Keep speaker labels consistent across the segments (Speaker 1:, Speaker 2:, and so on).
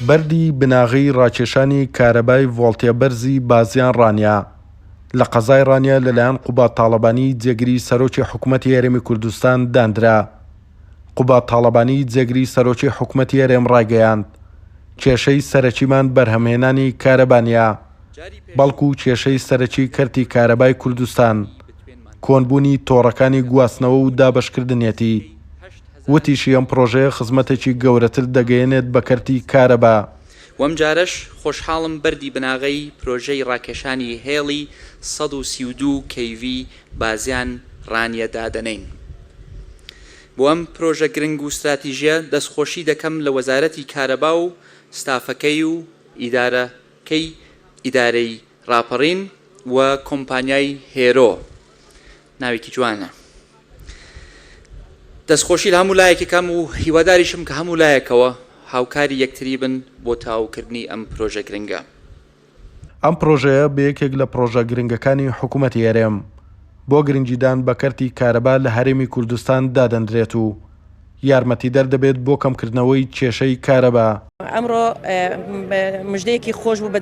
Speaker 1: بەردی بناغی ڕاکێشانی کارەبای ڤۆڵتێ بەرزی بازیان ڕانیا لە قەزای ڕانیا لەلایەن قوبات تاڵەبانی جێگری سەرۆکی حکوومەتی هەرێمی کوردستان دانرا. قوبات تاڵەبانی جێگری سەرۆکی حکوومەتی هەرێم ڕایگەیاند کێشەی سەرەکیمان بەرهەمهێنانی کارەبانیە، بەڵکو کێشەی سەرەکی کەرتی کارەبای کوردستان کۆنبوونی تۆڕەکانی گواستنەوە و دابەشکردنێتی. وتیشی ئەم پرۆژەیە خزمەتێکی گەورەتر دەگەیەنێت بە کەرتی کارەبا.
Speaker 2: وەم جارەش خۆشحاڵم بەردی بناغەی پرۆژەی ڕاکێشانی هێڵی 132 KV بازیان ڕانیە دادەنین. بۆ ئەم پرۆژە گرنگ و استراتیژیە دەستخۆشی دەکەم لە وەزارەتی کارەبا و ستافەکەی و ئیدارەی ڕاپەڕین و کۆمپانیای هێرۆ، ناوێکی جوانە. دەستخۆشی لە هەموو لایەکەکەم و هیواداریشم کە هەموو لایەکەوە هاوکاری یەکتری بن بۆ تاوکردنی ئەم پرۆژە گرنگە.
Speaker 1: ئەم پرۆژەیە بە یەکێک لە پرۆژە گرنگەکانی حکوومەتی هەرێم بۆ گرنگیدان بە کەرتی کارەبا لە هەرێمی کوردستان دادەنرێت و یارمەتی دەردەبێت بۆ کەمکردنەوەی کێشەی کارەبا.
Speaker 3: ئەمڕۆ مژدەیەکی خۆش بوو بە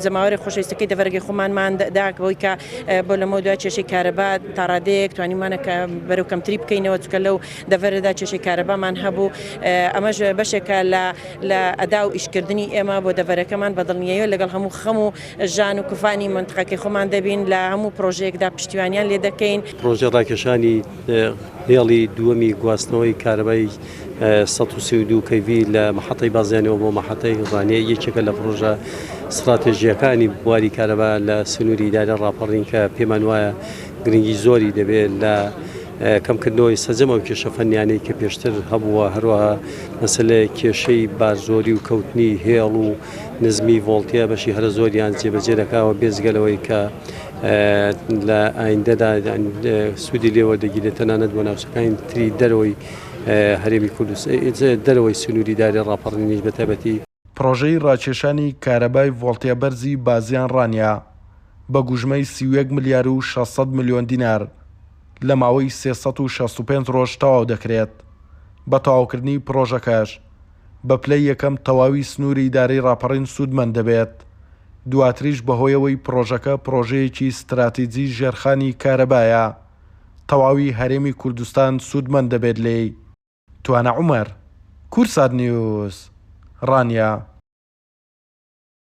Speaker 3: جەماوەری خۆشەویستەکەی دەڤەرگەی خۆمانمان داکەوەی کە بۆ لەمەوە دوای کێشەی کارەبا تا ڕادەیەک توانیمانە کە بەرەو کەمتری بکەینەوە چکە لەو دەڤەرەدا کێشەی کارەبامان هەبوو. ئەمەش بەشێکە لە ئەدا و ئیشکردنی ئێمە بۆ دەڤەرەکەمان بەدڵنیەوە لەگەڵ هەموو خەم و ژان و کوفانی منتقەکەی خۆمان دەبین لە هەموو پرۆژەیەکدا پشتیوانیان لێ دەکەین.
Speaker 4: پرۆژە ڕاکێشانی هێڵی دووەمی گواستنەوەی کارەبای 132 KV لە مەحەتەی بازیانەوە بۆ مەحەتەی ڕانیە یەکێکە لە پرۆژە استراتێژیەکانی بواری کارەبا لە سنووری ئیدارە ڕاپەڕین کە پێمان وایە گرنگی زۆری دەبێت لە کەمکردنەوەی سەجەم و کێشە فەنیانەی کە پێشتر هەبووە، هەروەها مەسەلە کێشەی بازۆری و کەوتنی هێڵ و نزمی ڤۆڵتێ بەشی هەرە زۆریان جێبەجێ دەکاوە بێزگەلەوەی کە لە ئایندەدا سوودی لێوەردەگیرێت تەنانەت بۆ ناوچەکانی تری دەرەوەی هەرێمی کوردستان دەرەوەی سنووری ئیدارە ڕاپەڕینیش بەتایبەتی.
Speaker 1: پرۆژەی ڕاکێشانی کارەبای ڤۆڵتێ بەرزی بازیان ڕانیا بە گوژمەی 31 ملیار و 600 میلیۆن دینار لە ماوەی 365 ڕۆژ تەواو دەکرێت. بە تەواوکردنی پرۆژەکەش بە پلەی یەکەم تەواوی سنووری ئیدارەی ڕاپەڕین سوودمەند دەبێت. دواتریش بەهۆیەوەی پرۆژەکە پرۆژەیەکی استراتیجی ژێرخانی کارەبایە تەواوی هەرێمی کوردستان سوودمەند دەبێت لێی. توانە عومەر، کورسات نیوز، ڕانیا.